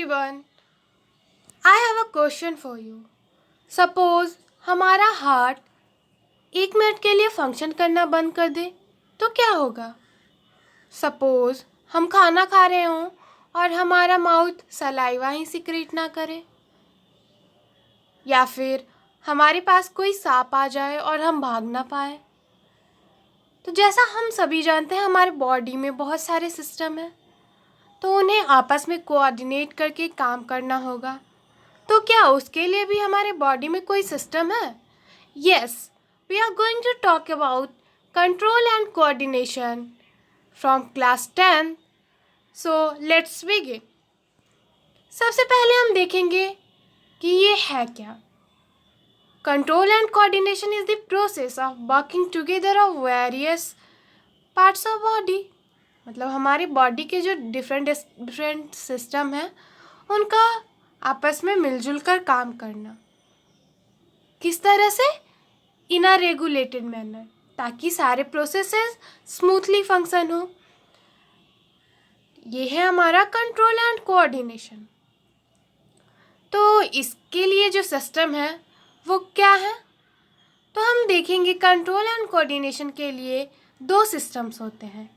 everyone. I have a question for you. Suppose हमारा heart 1 minute के लिए function करना बंद कर दे तो क्या होगा? सपोज हम खाना खा रहे हों और हमारा माउथ सलाइवा ही सिक्रेट ना करे, या फिर हमारे पास कोई सांप आ जाए और हम भाग ना पाए। तो जैसा हम सभी जानते हैं हमारे बॉडी में बहुत सारे सिस्टम हैं, तो उन्हें आपस में कोऑर्डिनेट करके काम करना होगा। तो क्या उसके लिए भी हमारे बॉडी में कोई सिस्टम है? Yes, we are going to talk about control and coordination from class 10। So let's begin. सबसे पहले हम देखेंगे कि ये है क्या। Control and coordination is the process of working together of various parts of body. मतलब हमारी बॉडी के जो डिफरेंट सिस्टम हैं उनका आपस में मिलजुल कर काम करना। किस तरह से? इन अ रेगुलेटेड मैनर, ताकि सारे प्रोसेसेस स्मूथली फंक्शन हो। ये है हमारा कंट्रोल एंड कोऑर्डिनेशन। तो इसके लिए जो सिस्टम है वो क्या है? तो हम देखेंगे कंट्रोल एंड कोऑर्डिनेशन के लिए 2 सिस्टम्स होते हैं।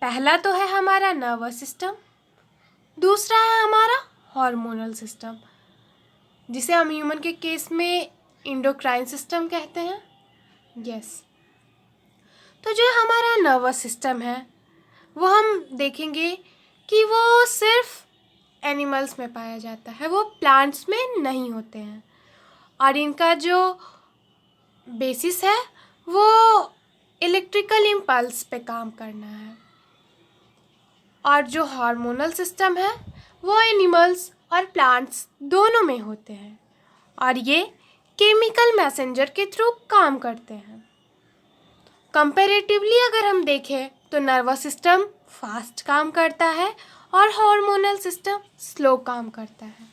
पहला तो है हमारा नर्वस सिस्टम, दूसरा है हमारा हार्मोनल सिस्टम, जिसे हम ह्यूमन के केस में एंडोक्राइन सिस्टम कहते हैं। यस, तो जो हमारा नर्वस सिस्टम है वो हम देखेंगे कि वो सिर्फ एनिमल्स में पाया जाता है, वो प्लांट्स में नहीं होते हैं। और इनका जो बेसिस है वो इलेक्ट्रिकल इम्पल्स पे काम करना है। और जो हार्मोनल सिस्टम है वो एनिमल्स और प्लांट्स दोनों में होते हैं, और ये केमिकल मैसेंजर के थ्रू काम करते हैं। कंपैरेटिवली अगर हम देखें तो नर्वस सिस्टम फास्ट काम करता है और हार्मोनल सिस्टम स्लो काम करता है।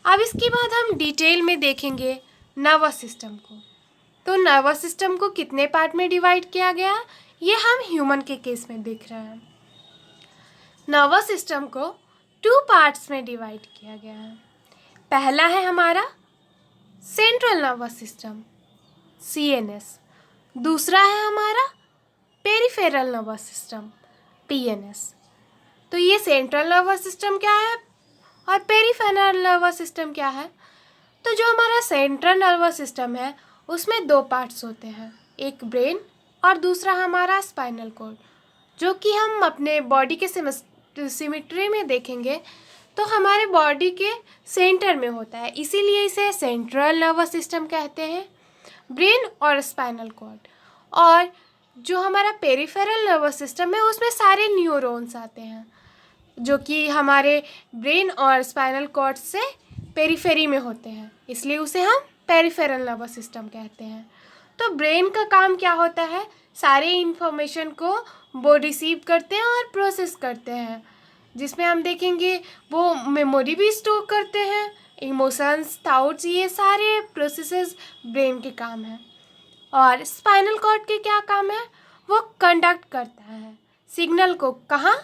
अब इसके बाद हम डिटेल में देखेंगे नर्वस सिस्टम को। तो नर्वस सिस्टम को कितने पार्ट में डिवाइड किया गया, ये हम ह्यूमन के केस में देख रहे हैं। नर्वस सिस्टम को 2 पार्ट्स में डिवाइड किया गया है। पहला है हमारा सेंट्रल नर्वस सिस्टम, CNS। दूसरा है हमारा पेरिफेरल नर्वस सिस्टम, PNS। तो ये सेंट्रल नर्वस सिस्टम क्या है और पेरिफेरल नर्वस सिस्टम क्या है? तो जो हमारा सेंट्रल नर्वस सिस्टम है उसमें 2 पार्ट्स होते हैं, एक ब्रेन और दूसरा हमारा स्पाइनल कॉर्ड, जो कि हम अपने बॉडी के सिमेट्री में देखेंगे तो हमारे बॉडी के सेंटर में होता है, इसीलिए इसे सेंट्रल नर्वस सिस्टम कहते हैं, ब्रेन और स्पाइनल कॉर्ड। और जो हमारा पेरिफेरल नर्वस सिस्टम है उसमें सारे न्यूरॉन्स आते हैं, जो कि हमारे ब्रेन और स्पाइनल कॉर्ड से पेरिफेरी में होते हैं, इसलिए उसे हम पेरिफेरल नर्वस सिस्टम कहते हैं। तो ब्रेन का काम क्या होता है? सारे इन्फॉर्मेशन को वो रिसीव करते हैं और प्रोसेस करते हैं, जिसमें हम देखेंगे वो मेमोरी भी स्टोर करते हैं, इमोशंस, थॉट्स, ये सारे प्रोसेसेस ब्रेन के काम हैं। और स्पाइनल कॉर्ड के क्या काम है? वो कंडक्ट करता है सिग्नल को, कहाँ?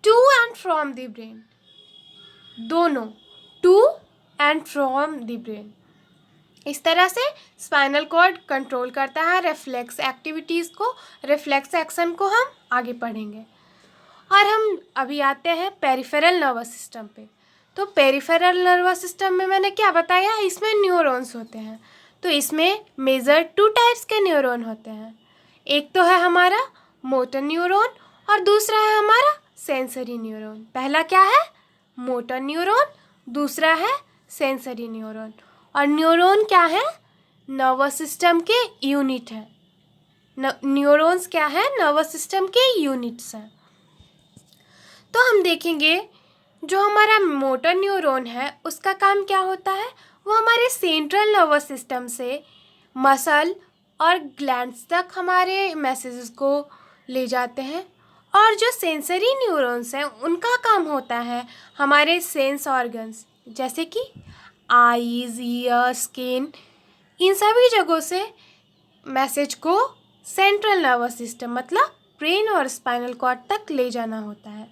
To and from the brain, दोनों, to and from the brain. इस तरह से स्पाइनल कॉर्ड कंट्रोल करता है रिफ्लेक्स एक्टिविटीज़ को, रिफ्लेक्स एक्शन को हम आगे पढ़ेंगे। और हम अभी आते हैं पेरिफेरल नर्वस सिस्टम पे। तो पेरिफेरल नर्वस सिस्टम में मैंने क्या बताया, इसमें न्यूरॉन्स होते हैं। तो इसमें मेजर 2 टाइप्स के न्यूरॉन होते हैं। एक तो है हमारा मोटर न्यूरॉन और दूसरा है हमारा सेंसरी न्यूरॉन। पहला क्या है? मोटर न्यूरॉन, दूसरा है सेंसरी न्यूरॉन। और न्यूरॉन क्या है? नर्वस सिस्टम के यूनिट है। न्यूरॉन्स क्या है? नर्वस सिस्टम के यूनिट्स हैं। तो हम देखेंगे जो हमारा मोटर न्यूरॉन है उसका काम क्या होता है, वो हमारे सेंट्रल नर्वस सिस्टम से मसल और ग्लैंड्स तक हमारे मैसेजेस को ले जाते हैं। और जो सेंसरी न्यूरॉन्स हैं उनका काम होता है हमारे सेंस ऑर्गन्स, जैसे कि आईज, ईयर, स्किन, इन सभी जगहों से मैसेज को सेंट्रल नर्वस सिस्टम मतलब ब्रेन और स्पाइनल कॉर्ड तक ले जाना होता है।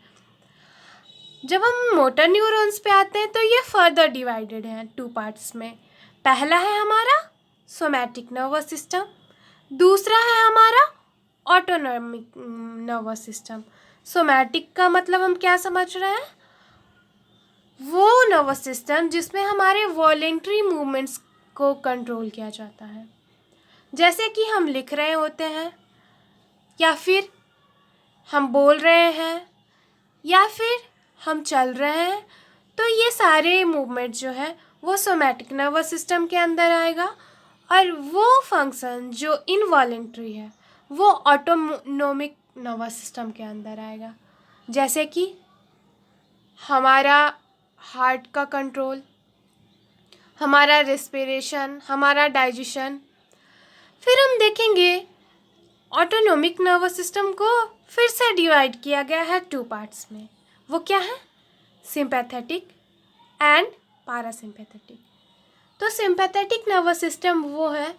जब हम मोटर न्यूरॉन्स पे आते हैं तो ये फर्दर डिवाइडेड हैं 2 पार्ट्स में। पहला है हमारा सोमैटिक नर्वस सिस्टम, दूसरा है हमारा ऑटोनॉमिक नर्वस सिस्टम। सोमैटिक का मतलब हम क्या समझ रहे हैं? वो नर्वस सिस्टम जिसमें हमारे वॉलेंट्री मूवमेंट्स को कंट्रोल किया जाता है, जैसे कि हम लिख रहे होते हैं, या फिर हम बोल रहे हैं, या फिर हम चल रहे हैं। तो ये सारे मूवमेंट जो है वो सोमैटिक नर्वस सिस्टम के अंदर आएगा, और वो फंक्शन जो इनवॉलेंट्री है वो ऑटोनोमिक नर्वस सिस्टम के अंदर आएगा, जैसे कि हमारा हार्ट का कंट्रोल, हमारा रेस्पिरेशन, हमारा डाइजेशन। फिर हम देखेंगे ऑटोनोमिक नर्वस सिस्टम को फिर से डिवाइड किया गया है 2 पार्ट्स में। वो क्या है? Sympathetic and parasympathetic. तो सिंपैथेटिक नर्वस सिस्टम वो है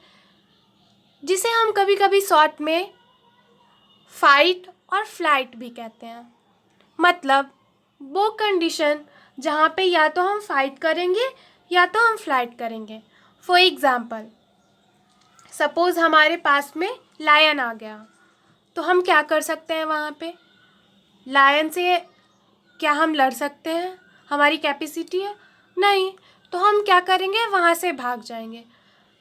जिसे हम कभी कभी शॉर्ट में फाइट और फ्लाइट भी कहते हैं। मतलब वो कंडीशन जहाँ पे या तो हम फाइट करेंगे या तो हम फ्लाइट करेंगे। फॉर एग्ज़ाम्पल, सपोज़ हमारे पास में लायन आ गया, तो हम क्या कर सकते हैं वहाँ पे? लायन से क्या हम लड़ सकते हैं? हमारी कैपेसिटी है? नहीं। तो हम क्या करेंगे? वहाँ से भाग जाएंगे।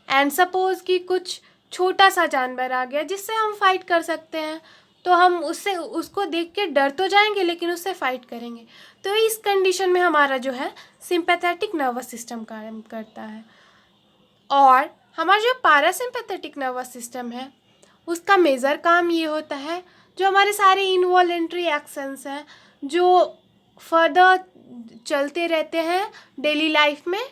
एंड सपोज़ कि कुछ छोटा सा जानवर आ गया जिससे हम फाइट कर सकते हैं, तो हम उसको देख के डर तो जाएंगे लेकिन उससे फाइट करेंगे। तो इस कंडीशन में हमारा जो है सिंपैथेटिक नर्वस सिस्टम काम करता है। और हमारा जो पैरासिम्पैथेटिक नर्वस सिस्टम है उसका मेजर काम ये होता है, जो हमारे सारे इनवॉलेंट्री एक्शंस हैं जो फर्दर चलते रहते हैं डेली लाइफ में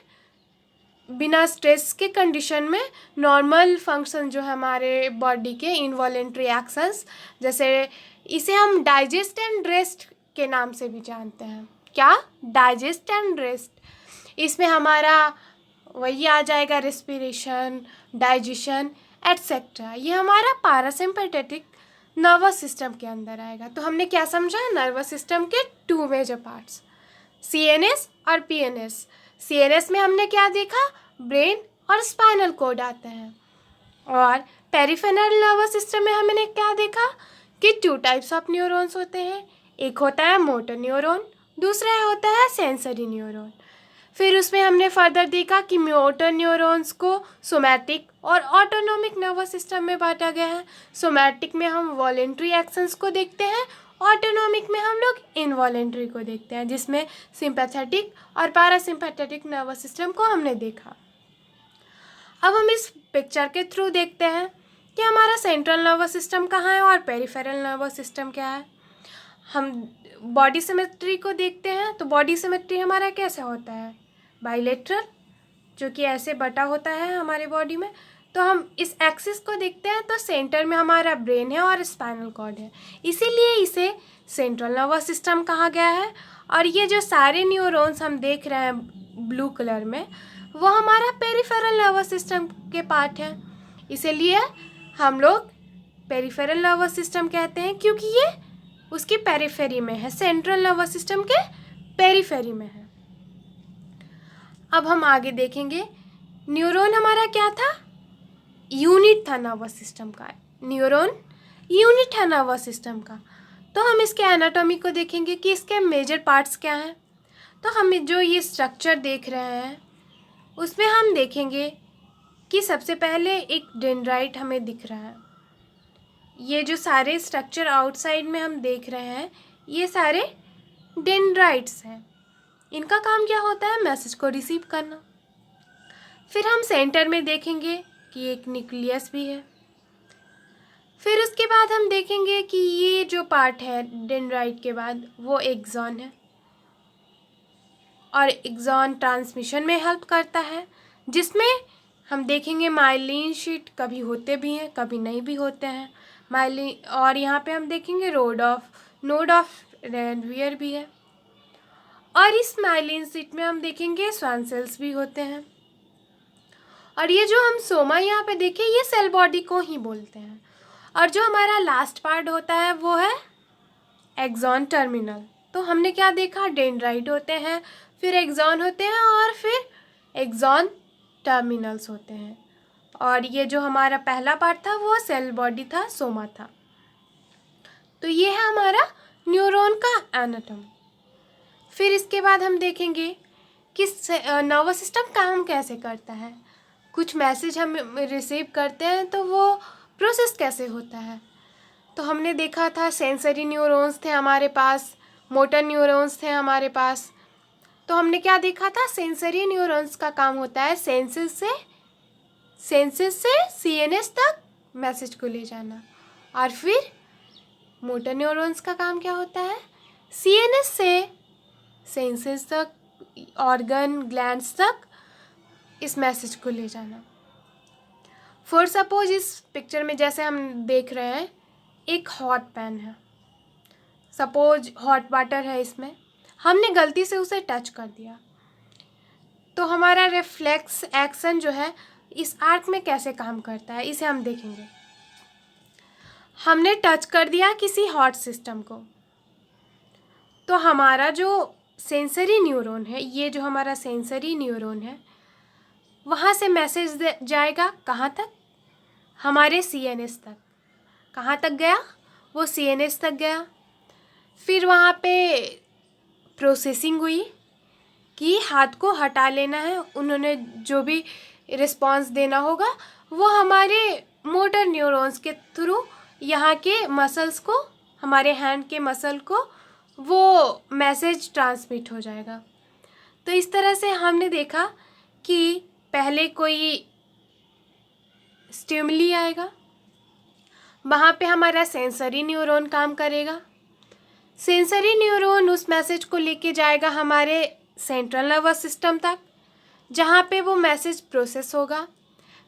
बिना स्ट्रेस के कंडीशन में, नॉर्मल फंक्शन जो है हमारे बॉडी के इनवॉलेंट्री एक्शंस, जैसे इसे हम डाइजेस्ट एंड रेस्ट के नाम से भी जानते हैं। क्या? Digest and rest. इसमें हमारा वही आ जाएगा रेस्पिरेशन, डाइजेशन एटसेट्रा। ये हमारा पैरासिम्पैथेटिक नर्वस सिस्टम के अंदर आएगा। तो हमने क्या समझा? नर्वस सिस्टम के 2 मेजर पार्ट्स, सीएनएस और पीएनएस। सीएनएस में हमने क्या देखा? ब्रेन और स्पाइनल कोड आते हैं। और पेरिफेरल नर्वस सिस्टम में हमने क्या देखा कि 2 टाइप्स ऑफ न्यूरॉन्स होते हैं। एक होता है मोटर न्यूरॉन, दूसरा होता है सेंसरी न्यूरॉन। फिर उसमें हमने फर्दर देखा कि मोटर न्यूरॉन्स को सोमैटिक और ऑटोनोमिक नर्वस सिस्टम में बांटा गया है। सोमैटिक में हम वॉलेंट्री एक्शंस को देखते हैं, ऑटोनोमिक में हम लोग इनवॉलेंट्री को देखते हैं, जिसमें सिंपैथेटिक और पैरासिम्पैथेटिक नर्वस सिस्टम को हमने देखा। अब हम इस पिक्चर के थ्रू देखते हैं कि हमारा सेंट्रल नर्वस सिस्टम कहाँ है और पेरिफेरल नर्वस सिस्टम क्या है। हम बॉडी सिमेट्री को देखते हैं, तो बॉडी सिमेट्री हमारा कैसे होता है? बाइलेटरल, जो कि ऐसे बटा होता है हमारे बॉडी में। तो हम इस एक्सिस को देखते हैं, तो सेंटर में हमारा ब्रेन है और स्पाइनल कॉर्ड है, इसीलिए इसे सेंट्रल नर्वस सिस्टम कहा गया है। और ये जो सारे न्यूरॉन्स हम देख रहे हैं ब्लू कलर में, वो हमारा पेरिफेरल नर्वस सिस्टम के पार्ट है, इसीलिए हम लोग पेरिफेरल नर्वस सिस्टम कहते हैं, क्योंकि ये उसकी पेरिफेरी में है, सेंट्रल नर्वस सिस्टम के पेरिफेरी में है। अब हम आगे देखेंगे, न्यूरॉन हमारा क्या था? यूनिट था नर्वस सिस्टम का। न्यूरॉन यूनिट है नर्वस सिस्टम का। तो हम इसके एनाटॉमी को देखेंगे कि इसके मेजर पार्ट्स क्या हैं। तो हम जो ये स्ट्रक्चर देख रहे हैं उसमें हम देखेंगे कि सबसे पहले एक डेंड्राइट हमें दिख रहा है। ये जो सारे स्ट्रक्चर आउटसाइड में हम देख रहे हैं ये सारे डेंड्राइट्स हैं। इनका काम क्या होता है? मैसेज को रिसीव करना। फिर हम सेंटर में देखेंगे कि एक न्यूक्लियस भी है। फिर उसके बाद हम देखेंगे कि ये जो पार्ट है डेंड्राइट के बाद वो एक्सॉन है, और एक्सॉन ट्रांसमिशन में हेल्प करता है, जिसमें हम देखेंगे माइलिन शीट कभी होते भी हैं कभी नहीं भी होते हैं माइलिन। और यहाँ पे हम देखेंगे नोड ऑफ रेनवियर भी है, और इस माइलिन शीट में हम देखेंगे स्वान सेल्स भी होते हैं। और ये जो हम सोमा यहाँ पे देखें ये सेल बॉडी को ही बोलते हैं। और जो हमारा लास्ट पार्ट होता है वो है एक्सॉन टर्मिनल। तो हमने क्या देखा, डेंड्राइट होते हैं, फिर एक्सॉन होते हैं और फिर एक्सॉन टर्मिनल्स होते हैं। और ये जो हमारा पहला पार्ट था वो सेल बॉडी था, सोमा था। तो ये है हमारा न्यूरॉन का एनाटॉमी। फिर इसके बाद हम देखेंगे कि नर्वस सिस्टम काम कैसे करता है। कुछ मैसेज हम रिसीव करते हैं तो वो प्रोसेस कैसे होता है। तो हमने देखा था सेंसरी न्यूरॉन्स थे हमारे पास, मोटर न्यूरॉन्स थे हमारे पास। तो हमने क्या देखा था, सेंसरी न्यूरॉन्स का काम होता है सेंसेस से सीएनएस तक मैसेज को ले जाना। और फिर मोटर न्यूरॉन्स का काम क्या होता है, सीएनएस से सेंसेस तक, ऑर्गन ग्लैंड्स तक इस मैसेज को ले जाना। फॉर सपोज इस पिक्चर में जैसे हम देख रहे हैं, एक हॉट पैन है, सपोज हॉट वाटर है, इसमें हमने गलती से उसे टच कर दिया, तो हमारा रिफ्लेक्स एक्शन जो है इस आर्क में कैसे काम करता है इसे हम देखेंगे। हमने टच कर दिया किसी हॉट सिस्टम को, तो हमारा जो सेंसरी न्यूरॉन है, ये जो हमारा सेंसरी न्यूरॉन है, वहाँ से मैसेज जाएगा कहाँ तक, हमारे सीएनएस तक। कहाँ तक गया, वो सीएनएस तक गया। फिर वहाँ पे प्रोसेसिंग हुई कि हाथ को हटा लेना है, उन्होंने जो भी रिस्पांस देना होगा वो हमारे मोटर न्यूरॉन्स के थ्रू यहाँ के मसल्स को, हमारे हैंड के मसल को वो मैसेज ट्रांसमिट हो जाएगा। तो इस तरह से हमने देखा कि पहले कोई स्टिमुली आएगा, वहाँ पे हमारा सेंसरी न्यूरॉन काम करेगा। सेंसरी न्यूरॉन उस मैसेज को लेके जाएगा हमारे सेंट्रल नर्वस सिस्टम तक, जहाँ पे वो मैसेज प्रोसेस होगा।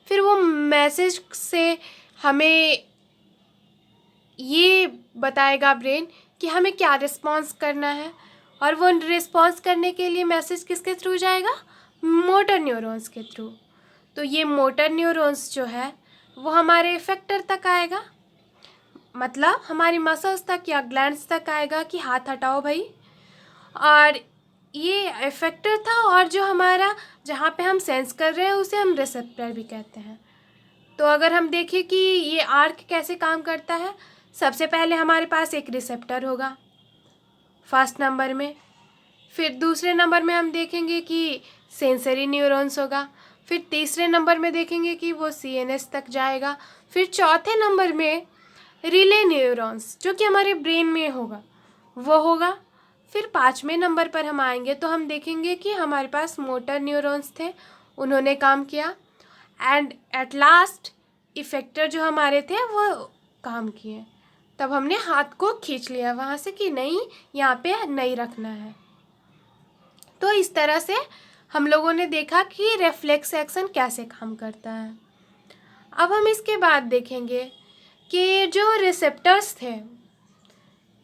फिर वो मैसेज से हमें ये बताएगा ब्रेन कि हमें क्या रिस्पॉन्स करना है, और वो रिस्पॉन्स करने के लिए मैसेज किसके थ्रू जाएगा, मोटर न्यूरॉन्स के थ्रू। तो ये मोटर न्यूरॉन्स जो है वो हमारे इफेक्टर तक आएगा, मतलब हमारी मसल्स तक या ग्लैंड्स तक आएगा कि हाथ हटाओ भाई। और ये इफेक्टर था, और जो हमारा जहाँ पे हम सेंस कर रहे हैं उसे हम रिसेप्टर भी कहते हैं। तो अगर हम देखें कि ये आर्क कैसे काम करता है, सबसे पहले हमारे पास एक रिसेप्टर होगा फर्स्ट नंबर में, फिर दूसरे नंबर में हम देखेंगे कि सेंसरी न्यूरॉन्स होगा, फिर तीसरे नंबर में देखेंगे कि वो सीएनएस तक जाएगा, फिर चौथे नंबर में रिले न्यूरॉन्स जो कि हमारे ब्रेन में होगा वो होगा, फिर पाँचवें नंबर पर हम आएंगे तो हम देखेंगे कि हमारे पास मोटर न्यूरॉन्स थे, उन्होंने काम किया, एंड एट लास्ट इफेक्टर जो हमारे थे वो काम किए। तब हमने हाथ को खींच लिया वहाँ से कि नहीं, यहाँ पे नहीं रखना है। तो इस तरह से हम लोगों ने देखा कि रिफ्लेक्स एक्शन कैसे काम करता है। अब हम इसके बाद देखेंगे कि जो रिसेप्टर्स थे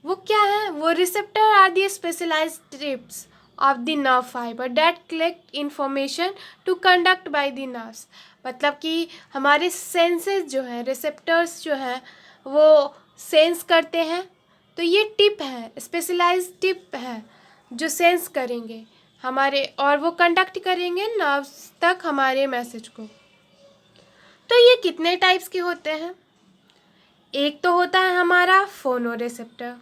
वो क्या है। वो receptor are the specialized tips of the nerve fibre that collect information to conduct by the nerves. मतलब कि हमारे सेंसेस जो है, रिसेप्टर्स जो है वो सेंस करते हैं, तो ये टिप है, स्पेशलाइज्ड टिप है जो सेंस करेंगे हमारे, और वो कंडक्ट करेंगे नर्व्स तक हमारे मैसेज को। तो ये कितने टाइप्स के होते हैं। एक तो होता है हमारा फोनो रिसेप्टर।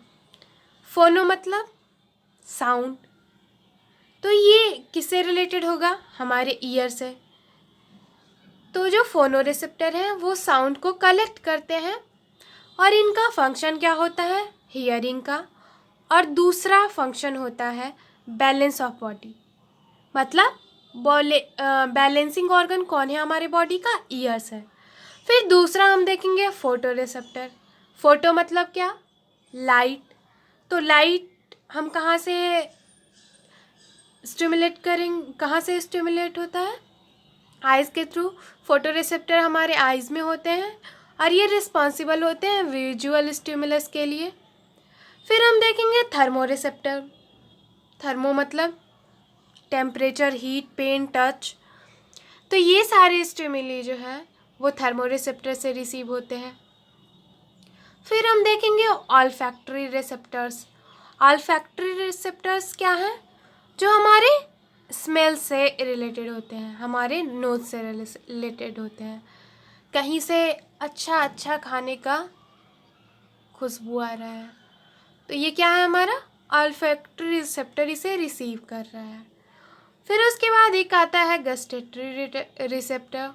फोनो मतलब साउंड, तो ये किससे रिलेटेड होगा, हमारे ईयर से। तो जो फोनो रिसेप्टर हैं वो साउंड को कलेक्ट करते हैं, और इनका फंक्शन क्या होता है, हियरिंग का। और दूसरा फंक्शन होता है बैलेंस ऑफ बॉडी, मतलब बैलेंसिंग ऑर्गन कौन है हमारे बॉडी का, ईयर्स है। फिर दूसरा हम देखेंगे फोटो रिसेप्टर। फोटो मतलब क्या, लाइट। तो लाइट हम कहाँ से स्टिमुलेट करेंगे, कहाँ से स्टिमुलेट होता है, आइज़ के थ्रू। फोटो रिसेप्टर हमारे आइज़ में होते हैं, और ये रिस्पॉन्सिबल होते हैं विजुअल स्टिमुलस के लिए। फिर हम देखेंगे थर्मो रिसेप्टर। थर्मो मतलब टेम्परेचर, हीट, पेन, टच। तो ये सारे स्टिमुली जो है वो थर्मो रिसेप्टर से रिसीव होते हैं। फिर हम देखेंगे ऑल्फैक्टरी रिसेप्टर्स। ऑल्फैक्टरी रिसेप्टर्स क्या हैं? जो हमारे स्मेल से रिलेटेड होते हैं, हमारे नोज से रिलेटेड होते हैं। कहीं से अच्छा अच्छा खाने का खुशबू आ रहा है तो ये क्या है, हमारा ऑल्फैक्टरी रिसेप्टर इसे रिसीव कर रहा है। फिर उसके बाद एक आता है गस्टेटरी रिसेप्टर,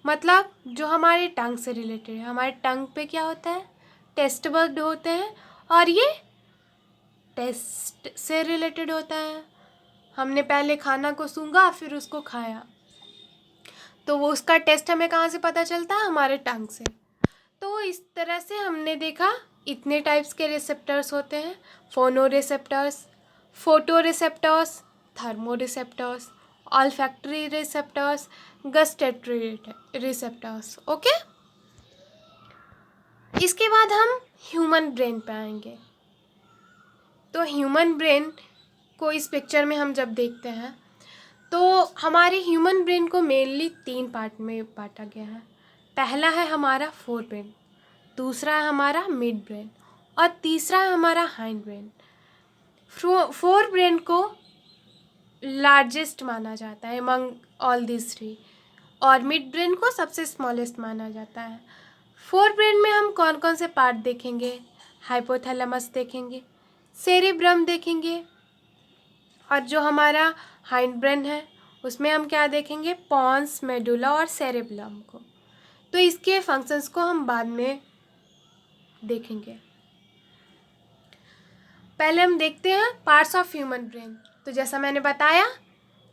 मतलब जो हमारे टंग से रिलेटेड है। हमारे टंग पे क्या होता है, टेस्ट बड होते हैं और ये टेस्ट से रिलेटेड होता है। हमने पहले खाना को सूंघा फिर उसको खाया, तो वो उसका टेस्ट हमें कहाँ से पता चलता है, हमारे टंग से। तो इस तरह से हमने देखा इतने टाइप्स के रिसेप्टर्स होते हैं, फोनो receptors, photo receptors, thermo receptors, olfactory receptors, gustatory receptors. Okay, इसके बाद हम ह्यूमन ब्रेन पे आएंगे। तो ह्यूमन ब्रेन को इस पिक्चर में हम जब देखते हैं तो हमारे ह्यूमन ब्रेन को मेनली 3 पार्ट में बांटा गया है। पहला है हमारा फोर ब्रेन, दूसरा है हमारा मिड ब्रेन और तीसरा है हमारा हाइंड ब्रेन। फोर ब्रेन को लार्जेस्ट माना जाता है अमंग ऑल दिस 3 और मिड ब्रेन को सबसे स्मॉलेस्ट माना जाता है। फोर ब्रेन में हम कौन कौन से पार्ट देखेंगे, हाइपोथैलेमस देखेंगे, सेरेब्रम देखेंगे, और जो हमारा हाइंड ब्रेन है उसमें हम क्या देखेंगे, पॉन्स, मेडुला और सेरेब्रम को। तो इसके फंक्शंस को हम बाद में देखेंगे। पहले हम देखते हैं पार्ट्स ऑफ ह्यूमन ब्रेन। तो जैसा मैंने बताया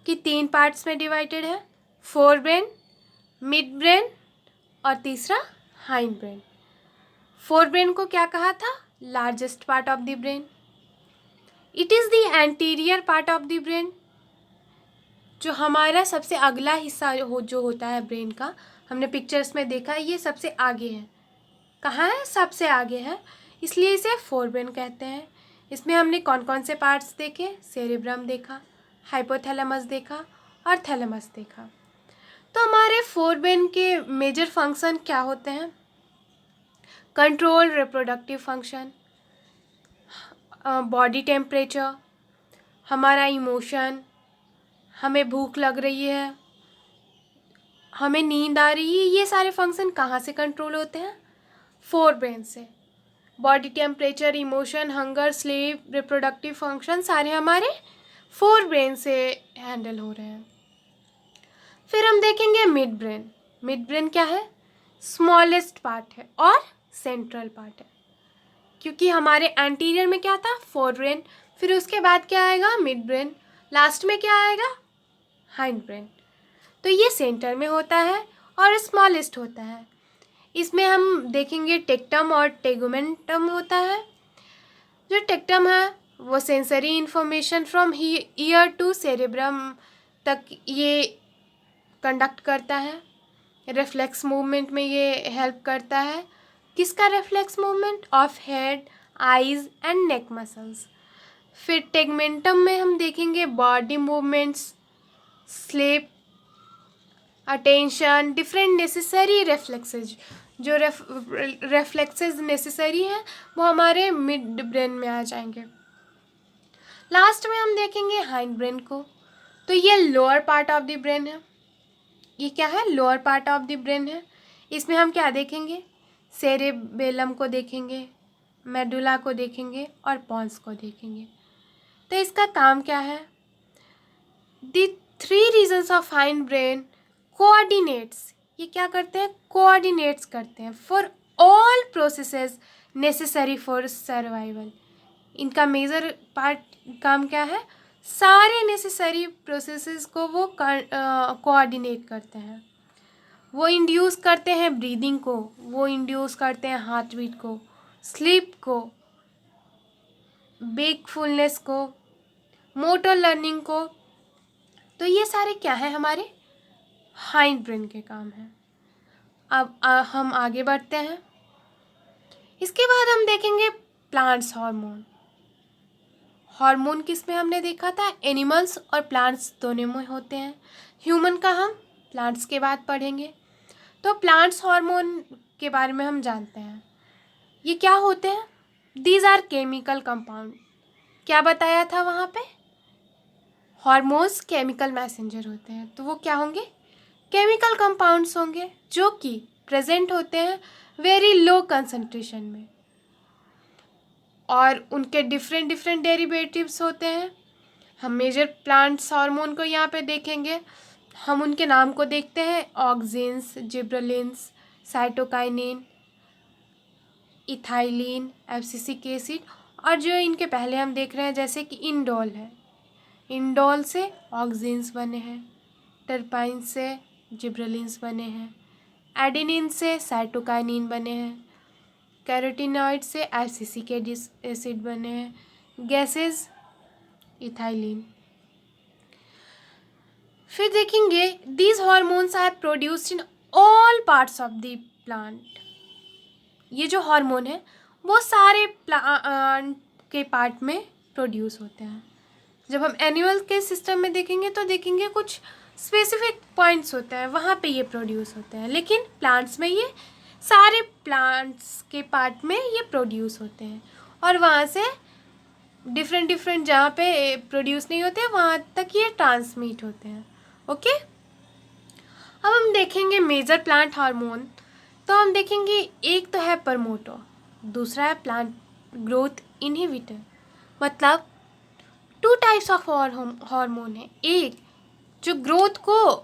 कि 3 पार्ट्स में डिवाइडेड है, फोर ब्रेन, मिड ब्रेन और तीसरा हाइंड ब्रेन। फोर ब्रेन को क्या कहा था, largest part of the brain. It is the anterior part of the brain, जो हमारा सबसे अगला हिस्सा जो होता है ब्रेन का, हमने पिक्चर्स में देखा ये सबसे आगे है। कहाँ है, सबसे आगे है, इसलिए इसे फोर ब्रेन कहते हैं। इसमें हमने कौन कौन से पार्ट्स देखे, सेरेब्रम देखा, हाइपोथैलेमस देखा और थैलेमस देखा। तो हमारे फोर ब्रेन के मेजर फंक्शन क्या होते हैं, control reproductive function, body temperature, हमारा इमोशन, हमें भूख लग रही है, हमें नींद आ रही है, ये सारे फंक्शन कहाँ से कंट्रोल होते हैं, फोर ब्रेन से। Body temperature, emotion, hunger, sleep, reproductive function सारे हमारे फोर ब्रेन से हैंडल हो रहे हैं। फिर हम देखेंगे मिड ब्रेन। मिड ब्रेन क्या है, स्मॉलेस्ट पार्ट है और सेंट्रल पार्ट है, क्योंकि हमारे एंटीरियर में क्या था, फोर ब्रेन, फिर उसके बाद क्या आएगा, मिड ब्रेन, लास्ट में क्या आएगा, हाइंड ब्रेन। तो ये सेंटर में होता है और स्मॉलेस्ट होता है। इसमें हम देखेंगे टेक्टम और टेगुमेंटम होता है। जो टेक्टम है वो sensory information from ear to cerebrum तक ये कंडक्ट करता है। रिफ्लेक्स मूवमेंट में ये हेल्प करता है। किसका reflex movement, of head, eyes and neck muscles. फिर टेगमेंटम में हम देखेंगे body movements, sleep, attention, different necessary reflexes. जो रिफ्लेक्सेज नेसेसरी हैं वो हमारे मिड ब्रेन में आ जाएंगे। लास्ट में हम देखेंगे हाइंड ब्रेन को। तो ये lower part of the brain है। ये क्या है, lower part of the brain है। इसमें हम क्या देखेंगे, सेरेबेलम को देखेंगे, मेडुला को देखेंगे और पॉन्स को देखेंगे। तो इसका काम क्या है, the 3 regions of hind brain coordinates, ये क्या करते हैं, कोऑर्डिनेट्स करते हैं for all processes necessary for survival. इनका मेजर पार्ट काम क्या है, सारे नेसेसरी प्रोसेसेस को वो कोऑर्डिनेट करते हैं। वो इंड्यूस करते हैं ब्रीदिंग को, वो इंड्यूस करते हैं हार्ट बीट को, स्लीप को, वेकफुलनेस को, मोटर लर्निंग को। तो ये सारे क्या है, हमारे हाइंड ब्रेन के काम हैं। अब हम आगे बढ़ते हैं। इसके बाद हम देखेंगे प्लांट्स हार्मोन। हार्मोन किस में हमने देखा था, एनिमल्स और प्लांट्स दोनों में होते हैं। ह्यूमन का हम प्लांट्स के बाद पढ़ेंगे। तो प्लांट्स हार्मोन के बारे में हम जानते हैं। ये क्या होते हैं, दीज आर केमिकल कंपाउंड क्या बताया था वहाँ पे? हार्मोन्स केमिकल मैसेंजर होते हैं, तो वो क्या होंगे? केमिकल कंपाउंड्स होंगे जो कि प्रेजेंट होते हैं वेरी लो कंसंट्रेशन में, और उनके डिफरेंट डिफरेंट डेरिवेटिव्स होते हैं। हम मेजर प्लांट्स हार्मोन को यहाँ पे देखेंगे, हम उनके नाम को देखते हैं, auxins, gibberellins, cytokinin, ethylene, abscisic acid, और जो इनके पहले हम देख रहे हैं जैसे कि इंडोल है, इंडोल से ऑक्सिन्स बने हैं, टर्पाइन से जिब्रेलिन्स बने हैं, एडेनिन से साइटोकाइनिन बने हैं, कैरोटीनॉइड से एब्सिसिक एसिड बने हैं, गैसेस इथाइलिन। फिर देखेंगे these hormones are produced in all parts of the plant. ये जो हार्मोन है वो सारे प्लांट के पार्ट में प्रोड्यूस होते हैं। जब हम एनिमल के सिस्टम में देखेंगे तो देखेंगे कुछ स्पेसिफिक पॉइंट्स होते हैं, वहाँ पे ये प्रोड्यूस होते हैं, लेकिन प्लांट्स में ये सारे प्लांट्स के पार्ट में ये प्रोड्यूस होते हैं, और वहाँ से डिफरेंट डिफरेंट जहाँ पे प्रोड्यूस नहीं होते वहाँ तक ये ट्रांसमिट होते हैं। ओके, अब हम देखेंगे मेजर प्लांट हार्मोन। तो हम देखेंगे एक तो है प्रमोटर, दूसरा है प्लांट ग्रोथ इनहिबिटर। मतलब टू टाइप्स ऑफ हार्मोन है, एक जो ग्रोथ को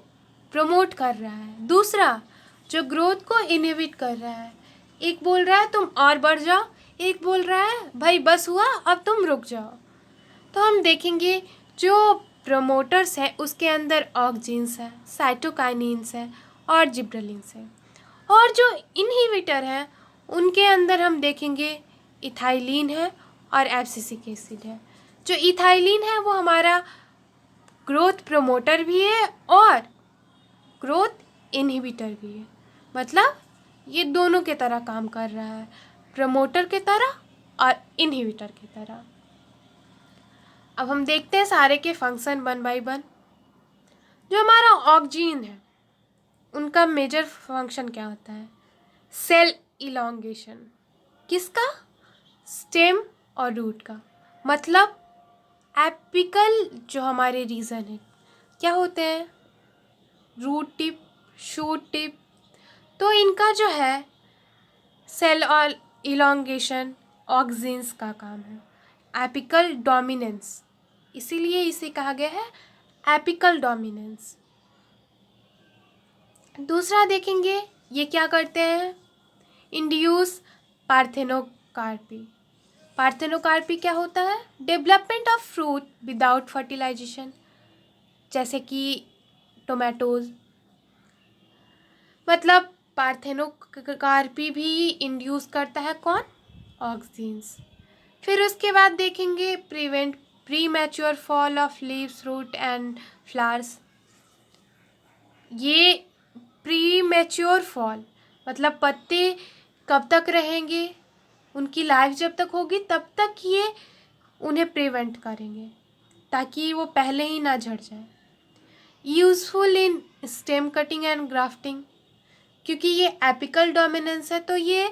प्रमोट कर रहा है, दूसरा जो ग्रोथ को इनहिबिट कर रहा है। एक बोल रहा है तुम और बढ़ जाओ, एक बोल रहा है भाई बस हुआ अब तुम रुक जाओ। तो हम देखेंगे जो प्रमोटर्स है उसके अंदर ऑक्सिन्स है, साइटोकाइनिन्स है और जिब्रेलिन्स है, और जो इनहिबिटर है उनके अंदर हम देखेंगे इथाइलिन है और एब्सिसिक एसिड है। जो इथाइलिन है वो हमारा ग्रोथ प्रमोटर भी है और ग्रोथ इनहिबिटर भी है, मतलब ये दोनों के तरह काम कर रहा है, प्रमोटर के तरह और इनहिबिटर की तरह। अब हम देखते हैं सारे के फंक्शन वन बाय वन। जो हमारा ऑक्जीन है उनका मेजर फंक्शन क्या होता है? Cell elongation. किसका? स्टेम और रूट का। मतलब एपिकल जो हमारे रीजन है क्या होते हैं? Root tip, shoot tip. तो इनका जो है सेल और इलॉन्गेशन ऑक्सिन्स का काम है। एपिकल डोमिनेंस, इसीलिए इसे कहा गया है एपिकल डोमिनेंस। दूसरा देखेंगे ये क्या करते हैं? Induce parthenocarpy. पार्थेनोकार्पी क्या होता है? Development of fruit without fertilisation, जैसे कि टोमेटोज। मतलब पार्थेनोकार्पी भी इंड्यूस करता है कौन? ऑक्सिन्स। फिर उसके बाद देखेंगे prevent premature fall of leaves, root and flowers. ये प्री मैच्योर फॉल मतलब पत्ते कब तक रहेंगे, उनकी लाइफ जब तक होगी तब तक ये उन्हें प्रिवेंट करेंगे ताकि वो पहले ही ना झड़ जाए। Useful in stem cutting and grafting, क्योंकि ये एपिकल डोमिनेंस है तो ये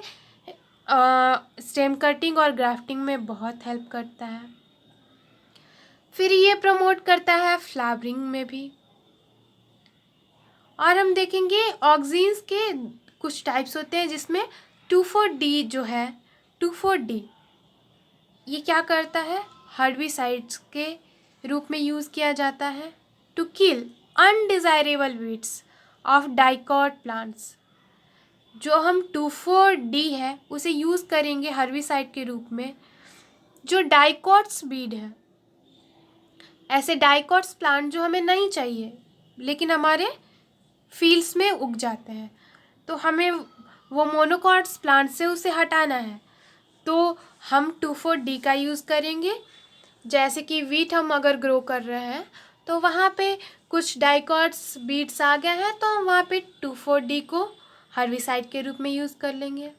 स्टेम कटिंग और ग्राफ्टिंग में बहुत हेल्प करता है। फिर ये प्रमोट करता है फ्लावरिंग में भी। और हम देखेंगे ऑक्सिन्स के कुछ टाइप्स होते हैं जिसमें 2,4-D जो है 2,4-D ये क्या करता है? हर्बिसाइड्स के रूप में यूज़ किया जाता है to kill undesirable weeds of dicot plants. जो हम 2,4-D है उसे यूज़ करेंगे हर्बिसाइड के रूप में जो डाइकॉट्स वीड है, ऐसे डाइकॉट्स प्लांट जो हमें नहीं चाहिए लेकिन हमारे फील्ड्स में उग जाते हैं, तो हमें वो मोनोकॉट्स प्लांट से उसे हटाना है, तो हम 2,4-D का यूज़ करेंगे। जैसे कि वीट हम अगर ग्रो कर रहे हैं तो वहाँ पे कुछ डाइकॉट्स बीट्स आ गए हैं तो हम वहाँ पे 2,4-D को हर्बिसाइड के रूप में यूज़ कर लेंगे।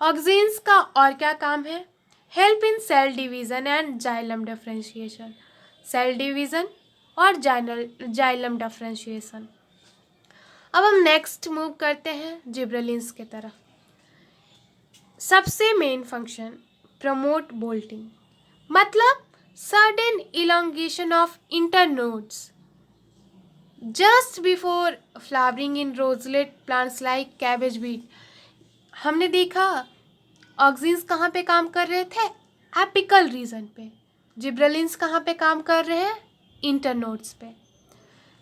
ऑक्सिन्स का और क्या काम है? Help in cell division and xylem differentiation. Cell division और जाइलम डिफरेंशिएशन। अब हम नेक्स्ट मूव करते हैं जिब्रेलिन्स के तरफ। सबसे मेन फंक्शन प्रमोट बोल्टिंग, मतलब sudden elongation of internodes just before flowering in roselet plants like cabbage beet. हमने देखा ऑक्सिन्स कहाँ पे काम कर रहे थे? एपिकल रीजन पे। जिब्रेलिन्स कहाँ पे काम कर रहे हैं? इंटरनोड्स पे।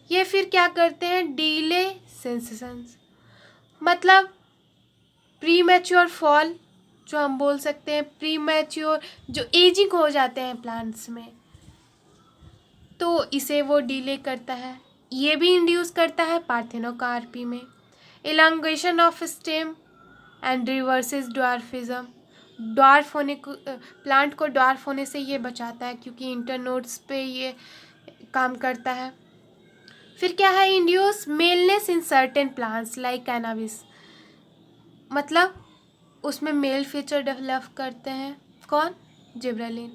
ये फिर क्या करते हैं? डीले सेंसेशंस, मतलब प्री मैच्योर फॉल, जो हम बोल सकते हैं प्री मैच्योर, जो एजिंग हो जाते हैं प्लांट्स में, तो इसे वो डिले करता है। ये भी इंड्यूस करता है पार्थेनोकार्पी में। Elongation of stem and reverses dwarfism, dwarf होने को, प्लांट को ड्वार्फ होने से ये बचाता है क्योंकि इंटरनोड्स पे ये काम करता है। फिर क्या है? Induce maleness in certain plants like cannabis, मतलब उसमें मेल फीचर डेवलप करते हैं। कौन? जिब्रेलिन।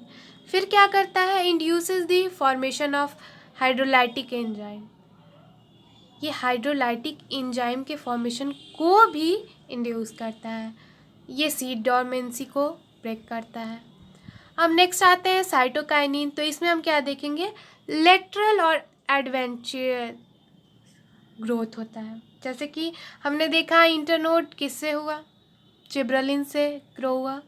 फिर क्या करता है? Induces the formation of hydrolytic enzyme, ये हाइड्रोलाइटिक एंजाइम के फॉर्मेशन को भी इंड्यूस करता है। ये सीड डॉर्मेंसी को ब्रेक करता है। अब नेक्स्ट आते हैं साइटोकाइनिन। तो इसमें हम क्या देखेंगे? लेटरल और एडवेंचर ग्रोथ होता है। जैसे कि हमने देखा इंटरनोड किससे हुआ? जिब्रेलिन से ग्रो हुआ।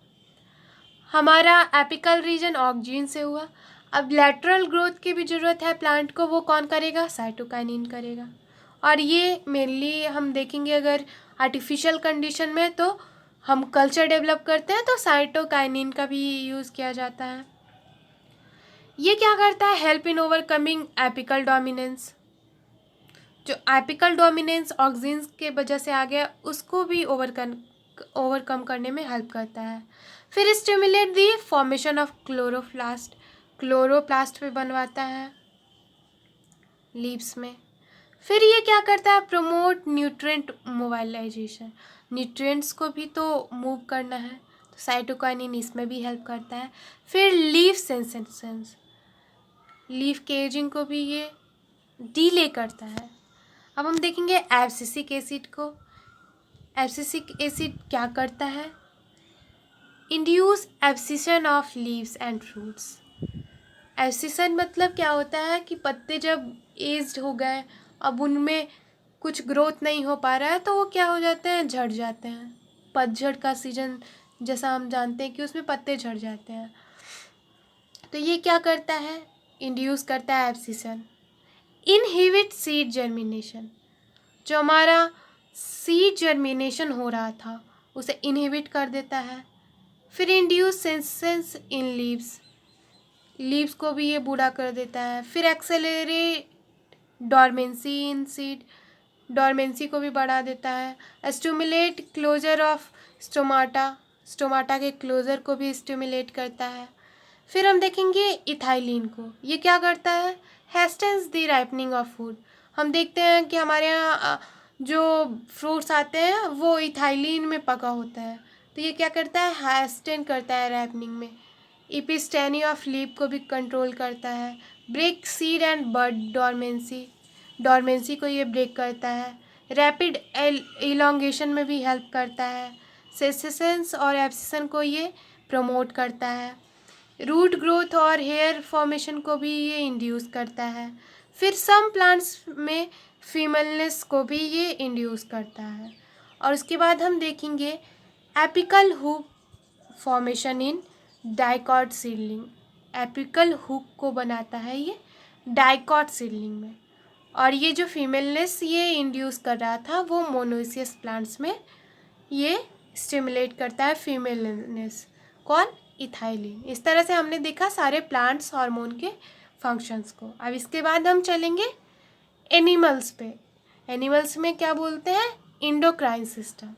हमारा एपिकल रीजन ऑक्जीन से हुआ। अब लेटरल ग्रोथ की भी ज़रूरत है प्लांट को, वो कौन करेगा? साइटोकाइनिन करेगा। और ये मेनली हम देखेंगे अगर आर्टिफिशियल कंडीशन में, तो हम कल्चर डेवलप करते हैं तो साइटोकाइनिन का भी यूज़ किया जाता है। ये क्या करता है? Help in overcoming apical dominance, जो एपिकल डोमिनेंस ऑक्सिन्स के वजह से आ गया उसको भी ओवरकम करने में हेल्प करता है। फिर stimulate the formation of chloroplast, chloroplast भी बनवाता है लीव्स में। फिर ये क्या करता है? प्रमोट न्यूट्रिएंट मोबाइलाइजेशन, न्यूट्रिएंट्स को भी तो मूव करना है, तो साइटोकाइनिन इसमें भी हेल्प करता है। फिर लीफ सेंसेशंस, लीफ के एजिंग को भी ये डिले करता है। अब हम देखेंगे एब्सिसिक एसिड को। एब्सिसिक एसिड क्या करता है? Induce abscission of leaves and fruits. Abscission मतलब क्या होता है कि पत्ते जब एज्ड हो गए, अब उनमें कुछ ग्रोथ नहीं हो पा रहा है, तो वो क्या हो जाते हैं? झड़ जाते हैं। पतझड़ का सीजन जैसा हम जानते हैं कि उसमें पत्ते झड़ जाते हैं, तो ये क्या करता है? इंड्यूस करता है एब्सिशन। इनहिबिट सीड जर्मिनेशन, जो हमारा सीड जर्मिनेशन हो रहा था उसे इनहिबिट कर देता है। फिर induce senses in leaves, leaves को भी ये बूढ़ा कर देता है। फिर accelerate dormancy in seed, dormancy को भी बढ़ा देता है। Stimulate closure of stomata, stomata के क्लोजर को भी स्टिमुलेट करता है। फिर हम देखेंगे इथाइलिन को। ये क्या करता है? हेस्टेंस द राइपनिंग ऑफ फूड। हम देखते हैं कि हमारे यहाँ जो फ्रूट्स आते हैं वो इथाइलिन में पका होता है, तो ये क्या करता है? हेस्टेन करता है राइपनिंग में। इपिस्टेनी ऑफ लीफ को भी कंट्रोल करता है। Break seed and bud dormancy, dormancy को ये ब्रेक करता है। रैपिड इलॉन्गेशन में भी हेल्प करता है। सेसेशंस और एब्सिशन को ये प्रमोट करता है। रूट ग्रोथ और हेयर फॉर्मेशन को भी ये इंड्यूस करता है। फिर सम प्लांट्स में फीमेलनेस को भी ये इंड्यूस करता है। और उसके बाद हम देखेंगे apical hook formation in dicot seedling. Apical hook को बनाता है ये डाइकॉट सीडलिंग में, और ये जो फीमेलनेस ये इंड्यूस कर रहा था वो मोनोइसियस प्लांट्स में ये स्टिमुलेट करता है फीमेलनेस। कौन? इथाइलिन। इस तरह से हमने देखा सारे प्लांट्स हार्मोन के फंक्शंस को। अब इसके बाद हम चलेंगे एनिमल्स पे। एनिमल्स में क्या बोलते हैं? Endocrine system.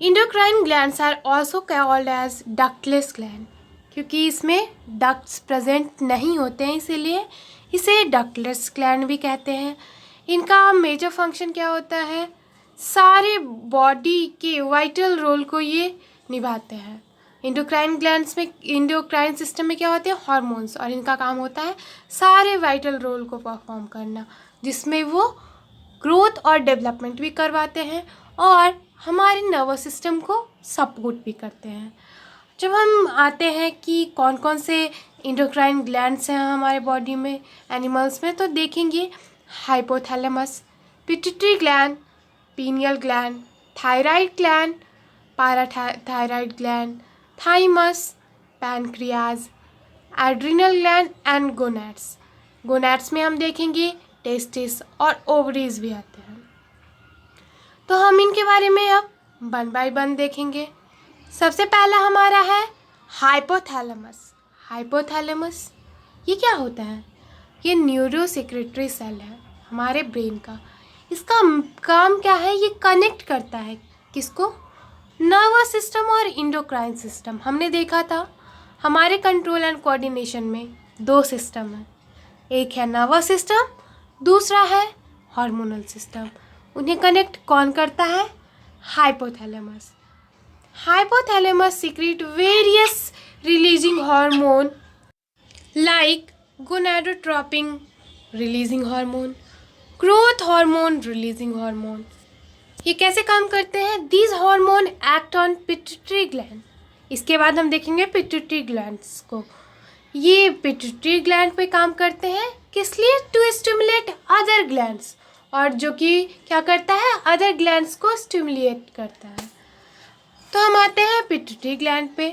Endocrine glands are also called as ductless gland, क्योंकि इसमें डक्ट्स प्रेजेंट नहीं होते हैं इसीलिए इसे डक्टलेस ग्लैंड भी कहते हैं। इनका मेजर फंक्शन क्या होता है? सारे बॉडी के वाइटल रोल को ये निभाते हैं। इंडोक्राइन ग्लैंड्स में, इंडोक्राइन सिस्टम में क्या होते हैं? हार्मोन्स, और इनका काम होता है सारे वाइटल रोल को परफॉर्म करना, जिसमें वो ग्रोथ और डेवलपमेंट भी करवाते हैं और हमारे नर्वस सिस्टम को सपोर्ट भी करते हैं। जब हम आते हैं कि कौन कौन से इंडोक्राइन ग्लैंड्स हैं हमारे बॉडी में, एनिमल्स में, तो देखेंगे hypothalamus, pituitary gland, pineal gland, thyroid gland, parathyroid gland, thymus, pancreas, adrenal gland and gonads. Gonads में हम देखेंगे टेस्टिस और ओवरीज भी आते हैं। तो हम इनके बारे में अब वन बाय वन देखेंगे। सबसे पहला हमारा है हाइपोथैलेमस। हाइपोथैलेमस ये क्या होता है? ये न्यूरो सेक्रेटरी सेल है हमारे ब्रेन का। इसका काम क्या है? ये कनेक्ट करता है किसको? नर्वस सिस्टम और इंडोक्राइन सिस्टम। हमने देखा था हमारे कंट्रोल एंड कोऑर्डिनेशन में दो सिस्टम है, एक है नर्वस सिस्टम, दूसरा है हार्मोनल सिस्टम। उन्हें कनेक्ट कौन करता है? Hypothalamus. Hypothalamus secret various releasing hormone like gonadotropin releasing hormone, growth hormone releasing hormone. ये कैसे काम करते हैं? These hormone act on pituitary gland. इसके बाद हम देखेंगे पिट्यूटरी ग्लैंड्स को। ये पिट्यूटरी ग्लैंड पे काम करते हैं किस लिए? टू स्टिमुलेट अदर ग्लैंड्स, और जो कि क्या करता है? अदर ग्लैंड्स को स्टिमुलेट करता है। तो हम आते हैं पिट्यूटरी ग्लैंड पे।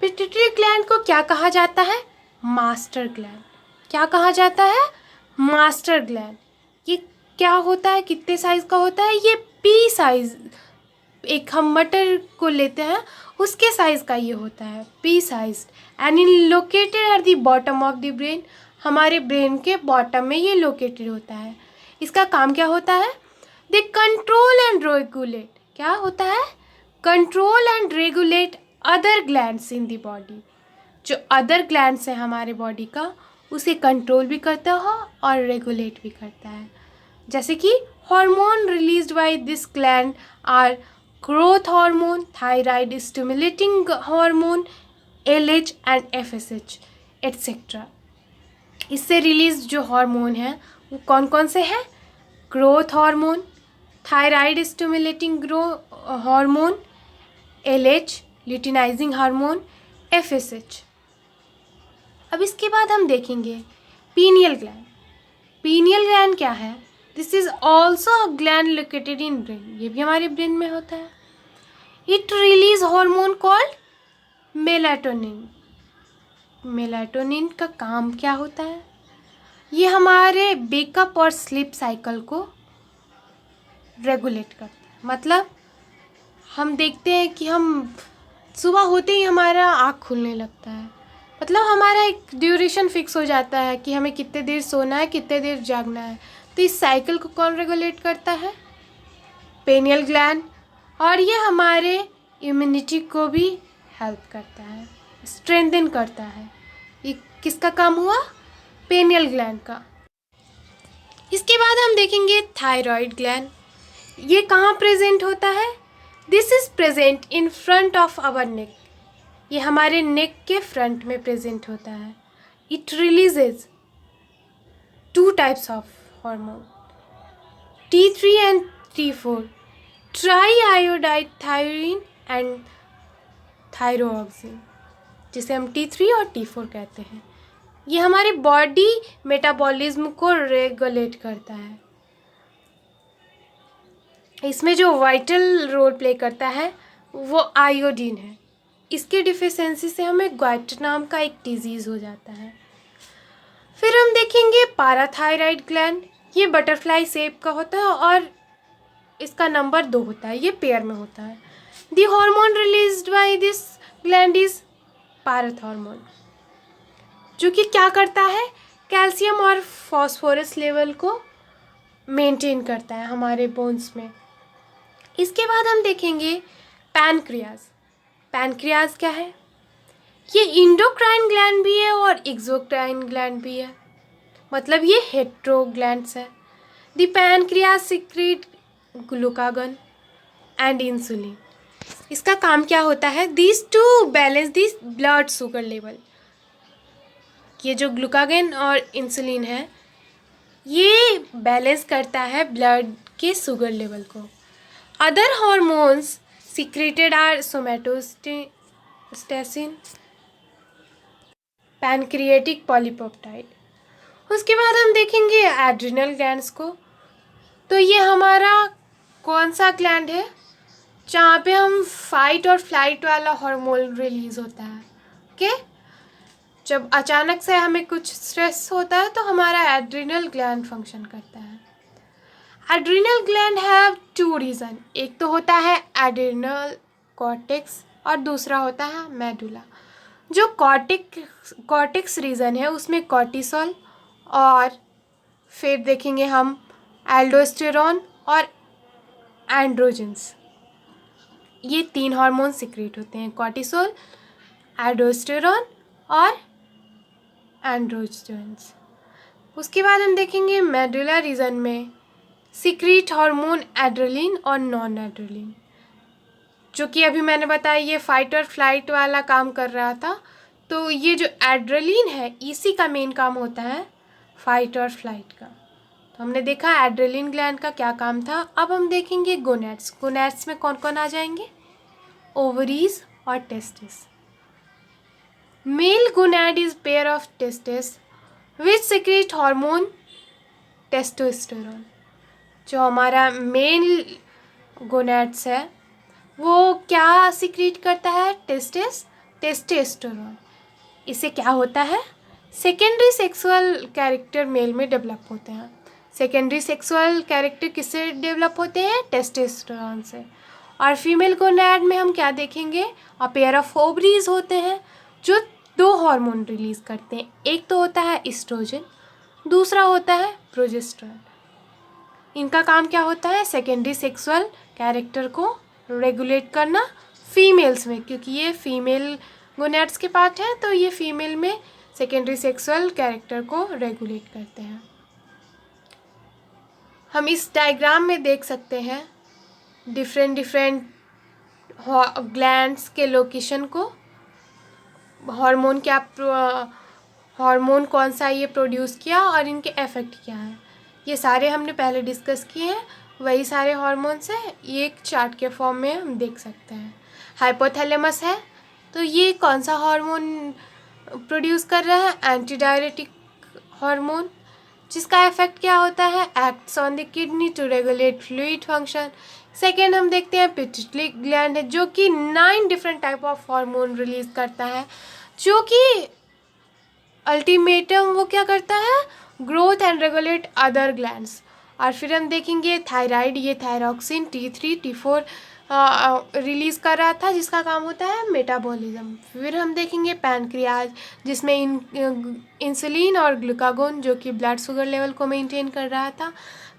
पिट्यूटरी ग्लैंड को क्या कहा जाता है? Master gland. क्या कहा जाता है? Master gland. ये क्या होता है? कितने साइज का होता है? ये पी साइज, एक हम मटर को लेते हैं उसके साइज का ये होता है, P size, and in located at the bottom of the brain. हमारे ब्रेन के बॉटम में ये लोकेटेड होता है। इसका काम क्या होता है? They control and regulate. क्या होता है? Control and regulate other glands in the body. जो अदर ग्लैंड्स हैं हमारे बॉडी का, उसे कंट्रोल भी करता है और रेगुलेट भी करता है। जैसे कि hormone released by this gland are growth hormone, thyroid stimulating hormone, LH and FSH etcetera. इससे रिलीज जो हार्मोन है वो कौन कौन से हैं? Growth hormone, thyroid stimulating hormone, LH luteinizing hormone, FSH। अब इसके बाद हम देखेंगे पीनियल ग्लैंड। पीनियल ग्लैंड क्या है? This is also a gland located in brain. ये भी हमारे ब्रेन में होता है। It release hormone called melatonin. Melatonin का काम क्या होता है? ये हमारे वेकअप और स्लीप साइकिल को रेगुलेट करता है। मतलब हम देखते हैं कि हम सुबह होते ही हमारा आँख खुलने लगता है, मतलब हमारा एक ड्यूरेशन फिक्स हो जाता है कि हमें कितने देर सोना है, कितने देर जागना है। तो इस साइकिल को कौन रेगुलेट करता है? पेनियल ग्लैंड। और ये हमारे इम्यूनिटी को भी हेल्प करता है, स्ट्रेंथन करता है। ये किसका काम हुआ? पेनियल ग्लैंड का। इसके बाद हम देखेंगे थायराइड ग्लैंड। ये कहाँ प्रेजेंट होता है? This is present in front of our neck. ये हमारे नेक के फ्रंट में प्रेजेंट होता है। It releases 2 types of hormone, T3 and T4, triiodothyronine and thyroxine, जिसे हम T3 और T4 कहते हैं। ये हमारे बॉडी मेटाबॉलिज्म को रेगुलेट करता है। इसमें जो वाइटल रोल प्ले करता है वो आयोडीन है। इसके डिफिशियंसी से हमें ग्वाइट नाम का एक डिजीज़ हो जाता है। फिर हम देखेंगे पाराथायराइड ग्लैंड। ये बटरफ्लाई शेप का होता है और इसका नंबर 2 होता है, ये पेयर में होता है। The hormone released by this gland is parathormone, जो कि क्या करता है? कैल्शियम और फॉस्फोरस लेवल को मेंटेन करता है हमारे बोन्स में। इसके बाद हम देखेंगे पैनक्रियाज। पैनक्रियाज क्या है? ये इंडोक्राइन ग्लैंड भी है और एक्सोक्राइन ग्लैंड भी है, मतलब ये हेटेरो ग्लैंड्स है। The pancreas secrete glucagon and insulin. इसका काम क्या होता है? This to balance this blood sugar level. ये जो ग्लूकागन और इंसुलिन है ये बैलेंस करता है ब्लड के शुगर लेवल को। अदर हार्मोन्स सीक्रेटेड आर होमोस्टैसिन, पैनक्रिएटिक पॉलीपेप्टाइड। उसके बाद हम देखेंगे एड्रिनल ग्लैंड्स को। तो ये हमारा कौन सा ग्लैंड है जहाँ पे हम फाइट और फ्लाइट वाला हार्मोन रिलीज होता है। ओके, जब अचानक से हमें कुछ स्ट्रेस होता है तो हमारा एड्रिनल ग्लैंड फंक्शन करता है। Adrenal gland have two region, एक तो होता है एड्रिनल कॉर्टेक्स और दूसरा होता है मेडुला। जो कॉर्टेक्स रीजन है उसमें कॉर्टिसोल और फिर देखेंगे हम एल्डोस्टेरॉन और एंड्रोजेंस, ये 3 हार्मोन सिक्रेट होते हैं, कॉर्टिसोल, एल्डोस्टेरॉन और एंड्रोजेंस। उसके बाद हम देखेंगे मेडुला रीजन में सिक्रेट हार्मोन एड्रेलिन और नॉन एड्रेलिन, जो कि अभी मैंने बताया ये फाइट और फ्लाइट वाला काम कर रहा था। तो ये जो एड्रेलिन है इसी का मेन काम होता है फाइट और फ्लाइट का। तो हमने देखा एड्रेलिन ग्लैंड का क्या काम था। अब हम देखेंगे गोनेड्स। गोनेड्स में कौन कौन आ जाएंगे, ओवरीज और testis. Male gonad is pair of testis which secrete hormone testosterone. जो हमारा मेल गोनेड्स है वो क्या सिक्रेट करता है, टेस्टोस्टेरोन। इससे क्या होता है, सेकेंडरी सेक्सुअल कैरेक्टर मेल में डेवलप होते हैं। सेकेंडरी सेक्सुअल कैरेक्टर किससे डेवलप होते हैं, टेस्टोस्टेरोन से। और फीमेल गोनैड में हम क्या देखेंगे, अ पेयर ऑफ ओवरीज होते हैं जो 2 हार्मोन रिलीज करते हैं, एक तो होता है एस्ट्रोजन, दूसरा होता है प्रोजेस्टेरोन। इनका काम क्या होता है, सेकेंडरी सेक्सुअल कैरेक्टर को रेगुलेट करना फीमेल्स में, क्योंकि ये फीमेल गोनैड्स के पार्ट है तो ये फीमेल में सेकेंडरी सेक्सुअल कैरेक्टर को रेगुलेट करते हैं। हम इस डायग्राम में देख सकते हैं डिफरेंट ग्लैंड्स के लोकेशन को, हार्मोन कौन सा ये प्रोड्यूस किया और इनके इफेक्ट क्या है, ये सारे हमने पहले डिस्कस किए हैं। वही सारे हार्मोन्स हैं, ये एक चार्ट के फॉर्म में हम देख सकते हैं। हाइपोथैलेमस है तो ये कौन सा हार्मोन प्रोड्यूस कर रहा है, एंटी डायरेटिक हार्मोन, जिसका इफेक्ट क्या होता है, acts on the kidney to regulate fluid function. Second हम देखते हैं पिट्यूटरी ग्लैंड है जो कि 9 different type of hormone release करता है, जो कि अल्टीमेटम वो क्या करता है, growth and regulate other glands. और फिर हम देखेंगे थायराइड, ये थायरॉक्सिन T3 T4 रिलीज़ कर रहा था जिसका काम होता है मेटाबॉलिज्म। फिर हम देखेंगे पैनक्रियाज जिसमें इंसुलिन और ग्लूकागोन जो कि ब्लड शुगर लेवल को मेंटेन कर रहा था।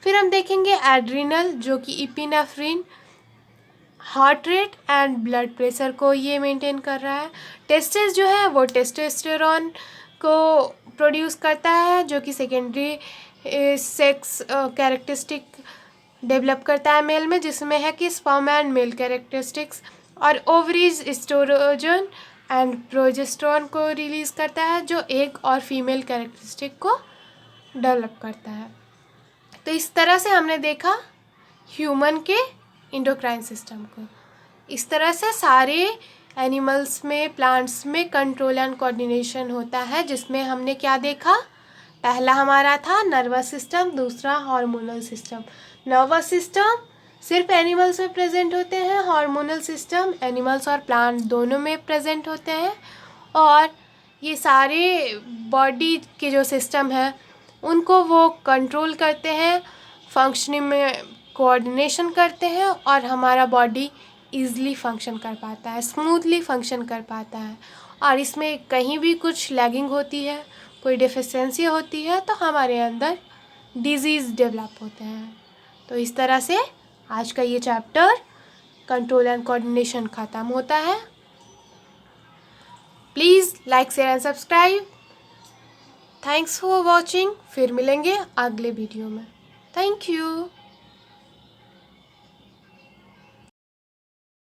फिर हम देखेंगे एड्रिनल जो कि epinephrine, heart rate and blood pressure को ये मेंटेन कर रहा है। टेस्टिस जो है वो टेस्टोस्टेरोन को प्रोड्यूस करता है जो कि सेकेंडरी सेक्स कैरेक्टरिस्टिक डेवलप करता है मेल में, जिसमें है कि स्पर्म एंड मेल कैरेक्टरिस्टिक्स। और ओवरीज एस्ट्रोजन एंड प्रोजेस्टेरोन को रिलीज़ करता है जो एक और फीमेल कैरेक्टरिस्टिक को डेवलप करता है। तो इस तरह से हमने देखा ह्यूमन के इंडोक्राइन सिस्टम को। इस तरह से सारे एनिमल्स में, प्लांट्स में कंट्रोल एंड कोऑर्डिनेशन होता है, जिसमें हमने क्या देखा, पहला हमारा था नर्वस सिस्टम, दूसरा हार्मोनल सिस्टम। नर्वस सिस्टम सिर्फ एनिमल्स में प्रेजेंट होते हैं, हार्मोनल सिस्टम एनिमल्स और प्लांट दोनों में प्रेजेंट होते हैं। और ये सारे बॉडी के जो सिस्टम है उनको वो कंट्रोल करते हैं, फंक्शनिंग में कोऑर्डिनेशन करते हैं और हमारा बॉडी ईज़िली फंक्शन कर पाता है, स्मूथली फंक्शन कर पाता है। और इसमें कहीं भी कुछ लैगिंग होती है, कोई डिफिशियंसी होती है तो हमारे अंदर डिजीज़ डेवलप होते हैं। तो इस तरह से आज का ये चैप्टर कंट्रोल एंड कोऑर्डिनेशन ख़त्म होता है। Please like, share and subscribe. Thanks for watching. फिर मिलेंगे अगले वीडियो में। Thank you.